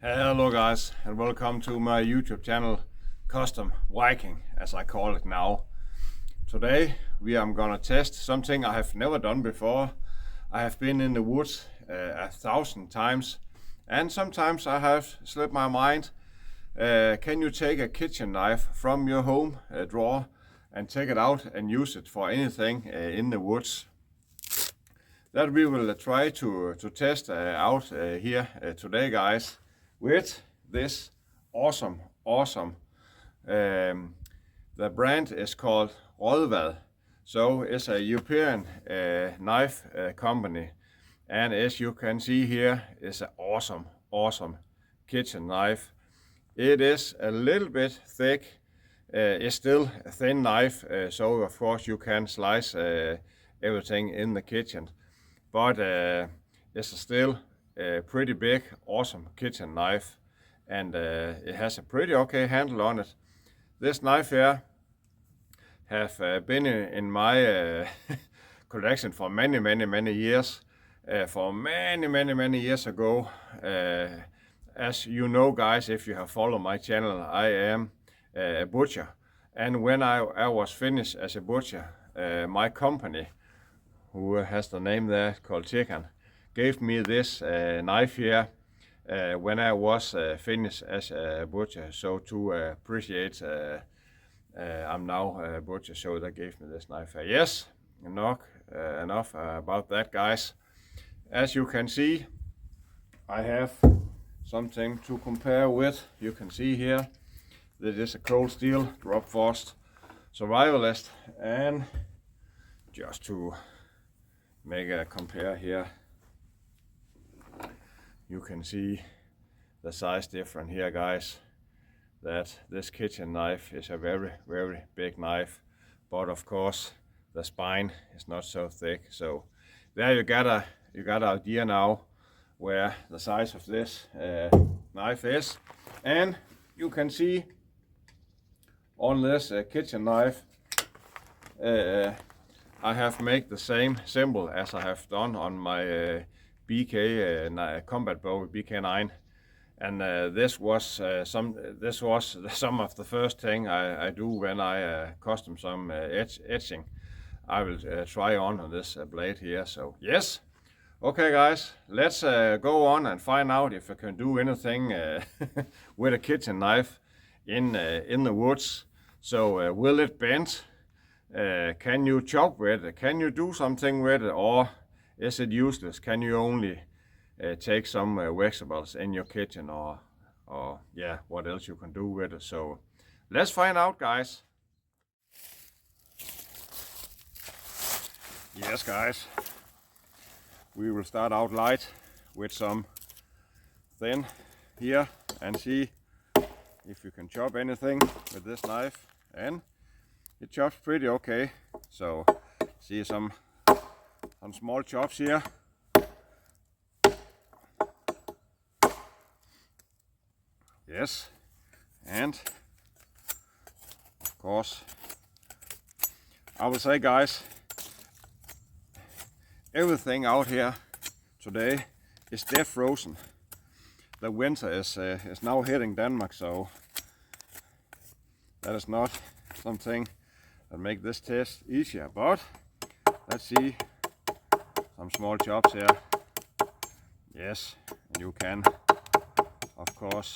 Hello guys, and welcome to my YouTube channel, Custom Viking, as I call it now. Today we are gonna test something I have never done before. I have been in the woods 1,000 times, and sometimes I have slipped my mind. Can you take a kitchen knife from your home drawer and take it out and use it for anything in the woods? That we will try to test out here today, guys, with this awesome the brand is called Rødvad. So it's a European knife company, and as you can see here, it's an awesome kitchen knife. It is a little bit thick. It's still a thin knife, so of course you can slice everything in the kitchen, but it's still a pretty big, awesome kitchen knife, and it has a pretty okay handle on it. This knife here have been in my collection for many years. For many years ago, as you know, guys, if you have followed my channel, I am a butcher, and when I was finished as a butcher, my company, who has the name there called Chicken, gave me this knife here when I was finished as a butcher. So to appreciate, I'm now a butcher, so they gave me this knife here. Yes, enough about that, guys. As you can see, I have something to compare with. You can see here that is a Cold Steel Drop Frost Survivalist, and just to make a compare here, you can see the size difference here, guys, that this kitchen knife is a very big knife, but of course the spine is not so thick. So there you got an idea now where the size of this knife is. And you can see on this kitchen knife, I have made the same symbol as I have done on my BK combat bow BK9, and this was some of the first thing I do when I custom some etching. I will try on this blade here. So yes, okay guys, let's go on and find out if I can do anything with a kitchen knife in the woods. So will it bend? Can you chop with it? Can you do something with it, or is it useless? Can you only take some vegetables in your kitchen, or yeah, what else you can do with it? So let's find out, guys. Yes, guys, we will start out light with some thin here and see if you can chop anything with this knife, and it chops pretty okay. So see some small chops here. Yes, and of course I will say, guys, everything out here today is dead frozen. The winter is now hitting Denmark, so that is not something that make this test easier. But let's see some small chops here. Yes, and you can of course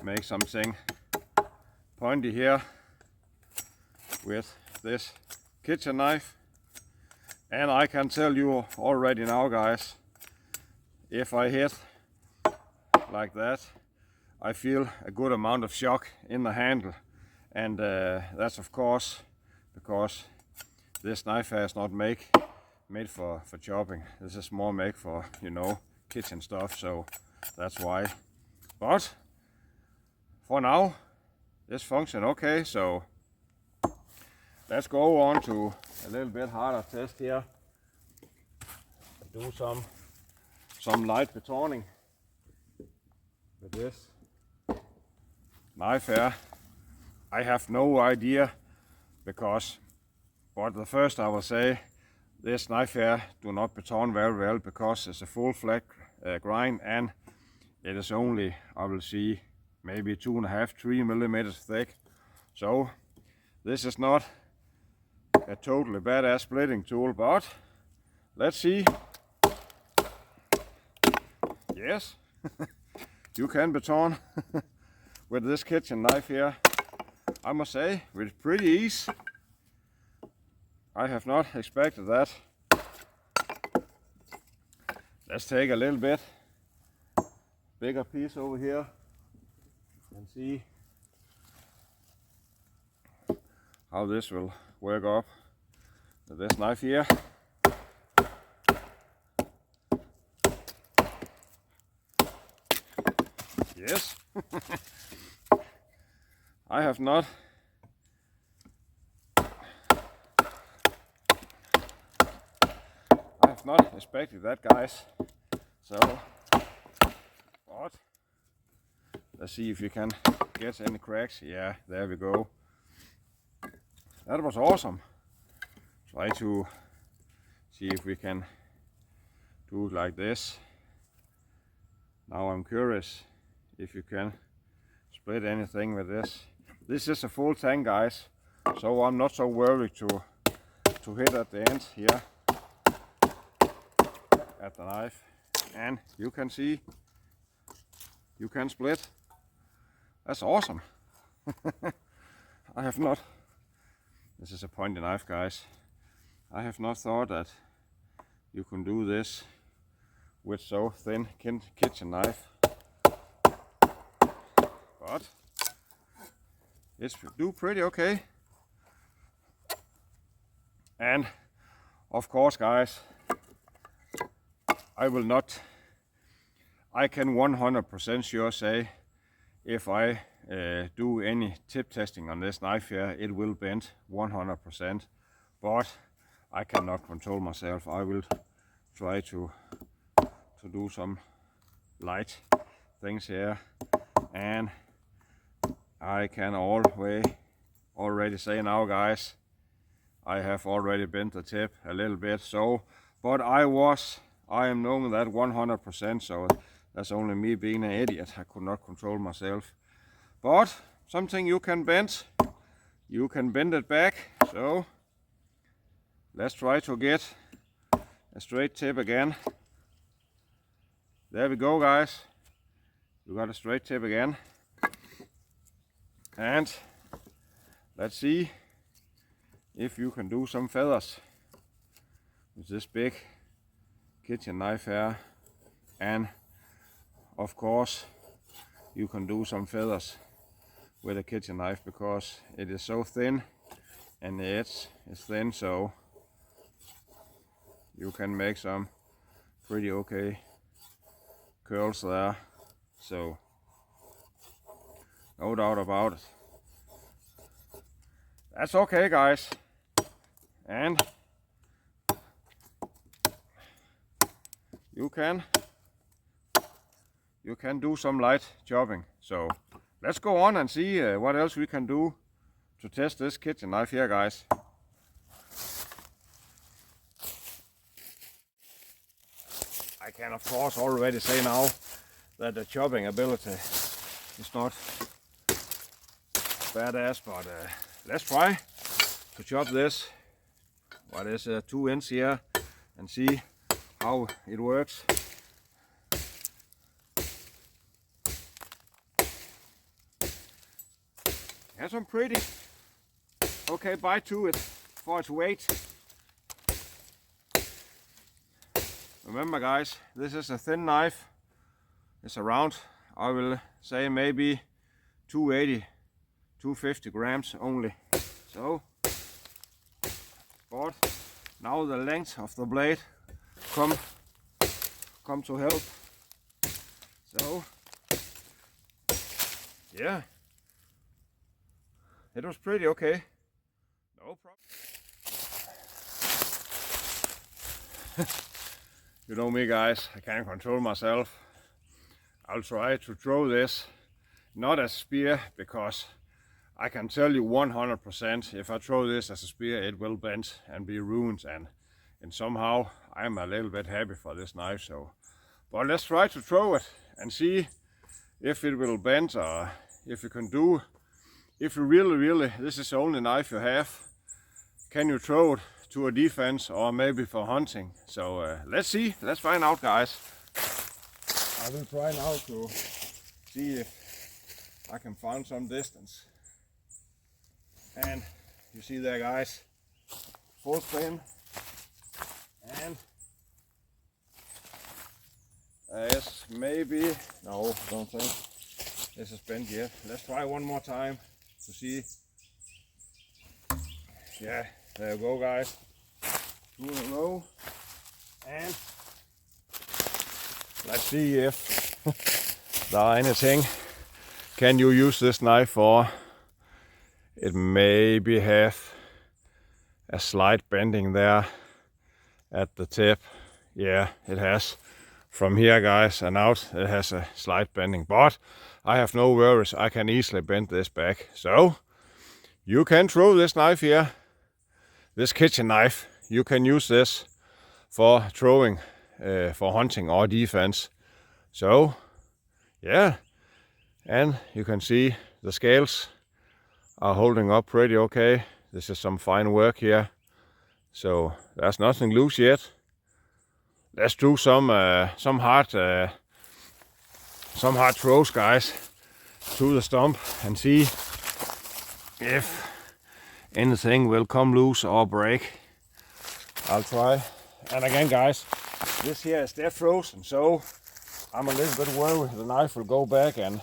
make something pointy here with this kitchen knife. And I can tell you already now, guys, if I hit like that, I feel a good amount of shock in the handle, and that's of course because this knife is not made for chopping. This is more made for, you know, kitchen stuff, so that's why. But for now, this function okay. So let's go on to a little bit harder test here. Do some light betoning with this knife here. I have no idea, because, but the first I will say, this knife here do not baton very well because it's a full flat grind, and it is only, I will see, maybe 2.5–3 millimeters thick. So this is not a totally badass splitting tool, but let's see. Yes, you can baton with this kitchen knife here, I must say, with pretty ease. I have not expected that. Let's take a little bit bigger piece over here and see how this will work up with this knife here. Yes. I have not expected that, guys. So, but let's see if you can get any cracks. Yeah, there we go. That was awesome. Try to see if we can do it like this. Now I'm curious if you can split anything with this. This is a full tank, guys, so I'm not so worried to hit at the end here at the knife. And you can see you can split. That's awesome. I have not, this is a pointy knife, guys. I have not thought that you can do this with so thin kitchen knife, but it's do pretty okay. And of course, guys, I can 100% sure say if I do any tip testing on this knife here, it will bend 100%, but I cannot control myself. I will try to do some light things here, and I can already say now, guys, I have already bent the tip a little bit. So, but I am knowing that 100%, so that's only me being an idiot. I could not control myself. But something you can bend it back. So let's try to get a straight tip again. There we go, guys. You got a straight tip again. And let's see if you can do some feathers with this big kitchen knife here. And of course you can do some feathers with a kitchen knife because it is so thin and the edge is thin, so you can make some pretty okay curls there. So no doubt about it. That's okay, guys. And you can do some light chopping. So let's go on and see what else we can do to test this kitchen knife here, guys. I can of course already say now that the chopping ability is not badass, but let's try to chop this, what is 2 inch here, and see how it works. Has some pretty okay bite to it for its weight. Remember, guys, this is a thin knife. It's around, I will say, maybe 280, 250 grams only. So, but now the length of the blade come to help. So, yeah, it was pretty okay. No problem. You know me, guys, I can't control myself. I'll try to throw this not as a spear, because I can tell you 100% if I throw this as a spear it will bend and be ruined, and and somehow I'm a little bit happy for this knife. So, but let's try to throw it and see if it will bend, or if you can do, if you really, this is the only knife you have, can you throw it to a defense or maybe for hunting? So let's see, let's find out, guys. I will try now to see if I can find some distance. And you see there, guys, full spin, and yes, maybe, no, don't think this is bent yet. Let's try one more time to see. Yeah, there you go, guys. 2 in a row, and let's see if there are anything. Can you use this knife for? It maybe have a slight bending there at the tip. Yeah, it has. From here, guys, and out it has a slight bending, but I have no worries. I can easily bend this back. So you can throw this knife here, this kitchen knife. You can use this for throwing, for hunting or defense. So yeah, and you can see the scales are holding up pretty okay. This is some fine work here. So there's nothing loose yet. Let's do some hard throws, guys, to the stump and see if anything will come loose or break. I'll try. And again, guys, this here is dead frozen, so I'm a little bit worried the knife will go back and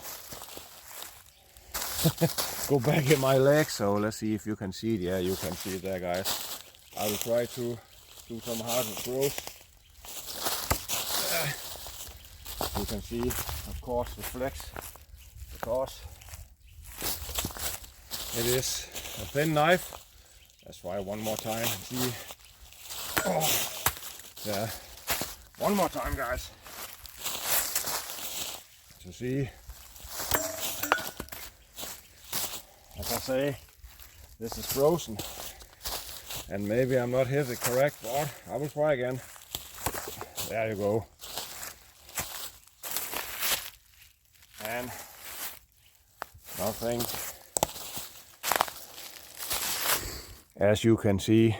go back in my leg. So let's see if you can see it. Yeah, you can see it there, guys. I will try to do some hard throws. You can see, of course, the flex, because it is a thin knife. Let's try one more time and see. Oh, yeah, one more time, guys, to see. As I say, this is frozen, and maybe I'm not hit it correct, but I will try again. There you go. And nothing. As you can see,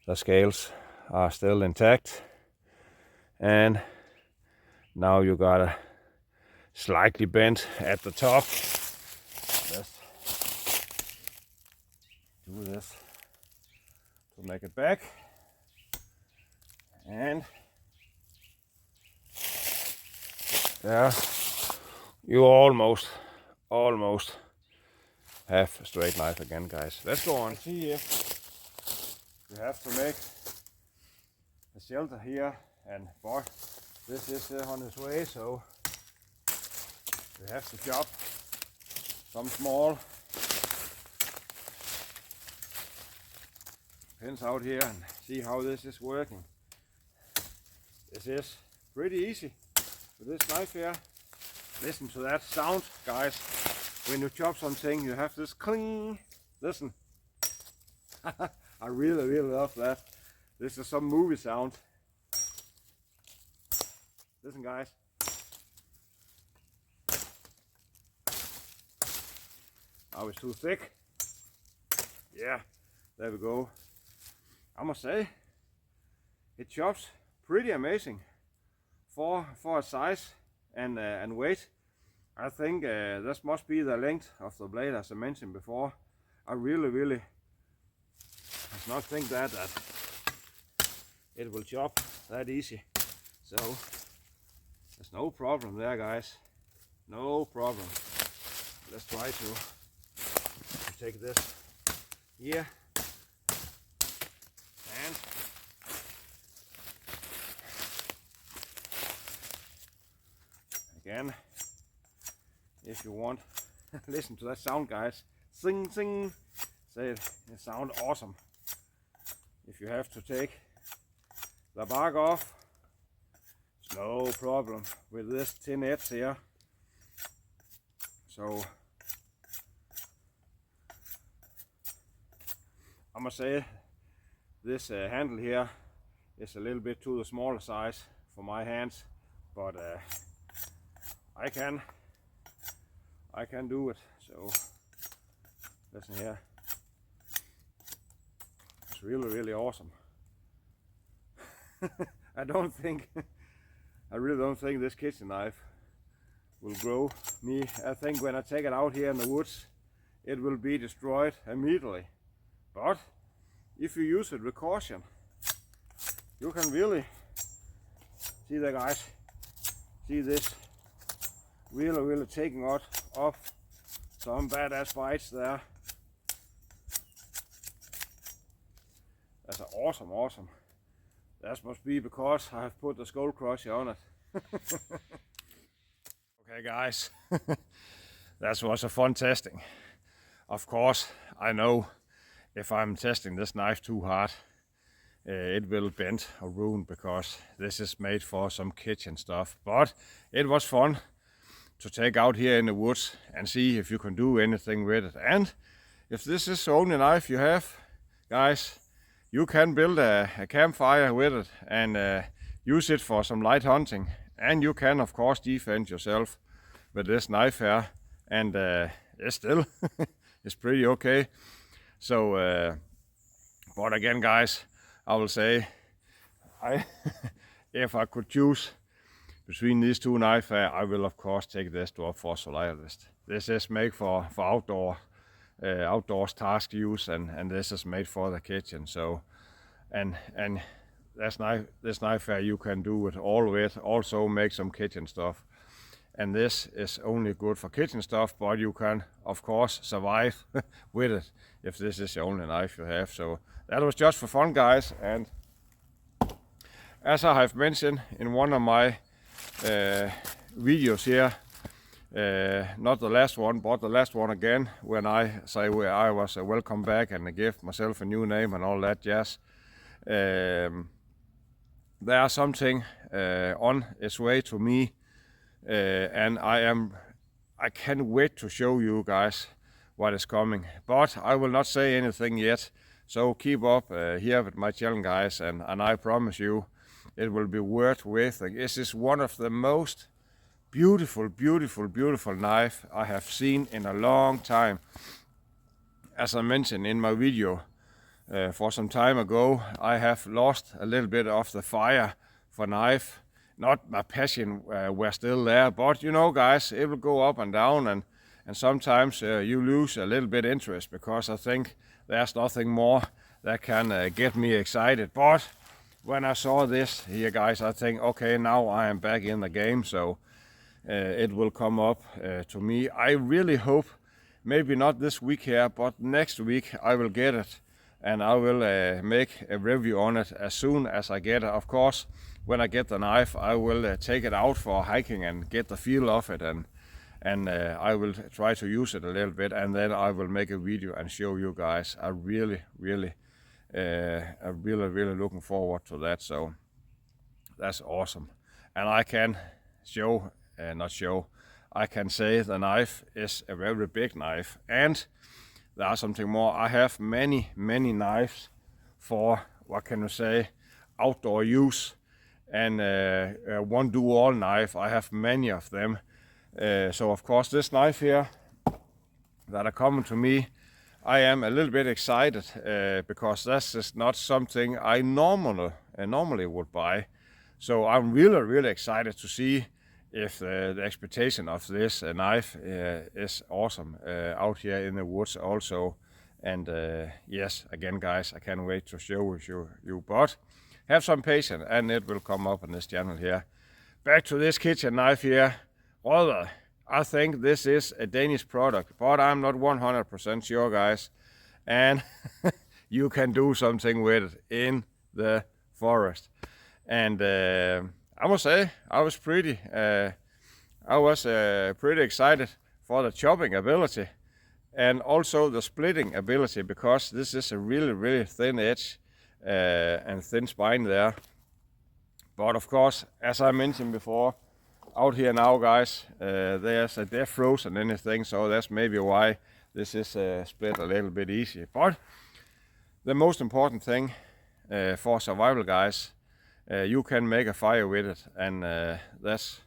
the scales are still intact, and now you got a slightly bent at the top. Let's do this to make it back, and yeah, you almost have a straight knife again, guys. Let's go on. See if you have to make a shelter here, and but this is on its way, so we have to chop some small pins out here and see how this is working. This is pretty easy with this knife here. Listen to that sound, guys. When you chop something, you have this cling. Listen. I really love that. This is some movie sound. Listen, guys. Oh, it's too thick. Yeah, there we go. I must say, it chops pretty amazing for a size and weight. I think this must be the length of the blade, as I mentioned before. I really did not think that it will chop that easy. So there's no problem there, guys. No problem. Let's try to take this here and again, if you want, listen to that sound, guys. Sing, sing. Say it sounds awesome. If you have to take the bark off, it's no problem with this thin edge here. So I must say, this handle here It's a little bit to the smaller size for my hands, but I can do it. So listen here, it's really awesome. I really don't think this kitchen knife will grow me. I think when I take it out here in the woods, it will be destroyed immediately. But if you use it with caution, you can really see there, guys. See this really taking out off some badass bites there. That's awesome. That must be because I have put the skull crusher on it. Okay guys, that was a fun testing. Of course, I know if I'm testing this knife too hard, it will bend or ruin, because this is made for some kitchen stuff. But it was fun to take out here in the woods and see if you can do anything with it. And if this is the only knife you have, guys, you can build a campfire with it and use it for some light hunting. And you can of course defend yourself with this knife here, and it's still it's pretty okay. So but again guys, I will say, if I could choose between these two knives, I will of course take this Dwarf Fossilized. This is made for outdoors task use, and this is made for the kitchen. So and this knife you can do it all with, also make some kitchen stuff. And this is only good for kitchen stuff, but you can of course survive with it if this is the only knife you have. So that was just for fun, guys. And as I have mentioned in one of my videos here, not the last one, but the last one again, when I say where I was welcome back and I give myself a new name and all that jazz, there are something on its way to me, and I can't wait to show you guys what is coming. But I will not say anything yet, so keep up here with my channel, guys, and I promise you it will be worth waiting. This is one of the most beautiful knife I have seen in a long time. As I mentioned in my video for some time ago, I have lost a little bit of the fire for knife. Not my passion were still there, but you know guys, it will go up and down, and sometimes you lose a little bit interest, because I think there's nothing more that can get me excited. But when I saw this here, guys, I think, okay, now I am back in the game, so it will come up to me. I really hope, maybe not this week here, but next week I will get it, and I will make a review on it as soon as I get it. Of course, when I get the knife, I will take it out for hiking and get the feel of it, and I will try to use it a little bit, and then I will make a video and show you guys. I'm really looking forward to that. So that's awesome. And I can I can say the knife is a very big knife. And there's something more. I have many knives for, what can you say, outdoor use, and one do-all knife. I have many of them. So of course this knife here that are coming to me, I am a little bit excited because this is not something I normally would buy. So I'm really excited to see if the expectation of this knife is awesome out here in the woods also. And yes, again guys, I can't wait to show you, but have some patience and it will come up on this channel here. Back to this kitchen knife here. Rødvad. I think this is a Danish product, but I'm not 100% sure, guys. And you can do something with it in the forest. And I must say, I was pretty excited for the chopping ability and also the splitting ability, because this is a really thin edge and thin spine there. But of course, as I mentioned before, out here now, guys, there's a death froze and anything, so that's maybe why this is split a little bit easier. But the most important thing for survival, guys, you can make a fire with it, and that's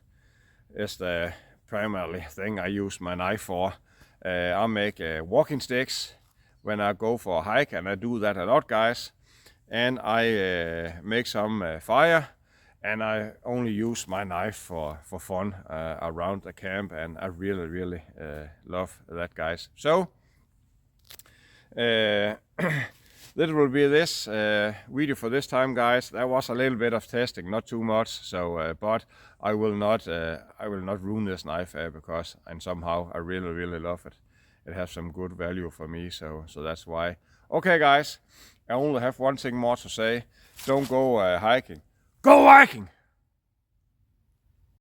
is the primarily thing I use my knife for. I make walking sticks when I go for a hike, and I do that a lot, guys. And I make some fire, and I only use my knife for fun around the camp, and I really love that, guys. So that will be this video for this time, guys. That was a little bit of testing, not too much. So, but I will not ruin this knife because and somehow I really love it. It has some good value for me, so that's why. Okay, guys, I only have one thing more to say. Don't go hiking. Go hiking!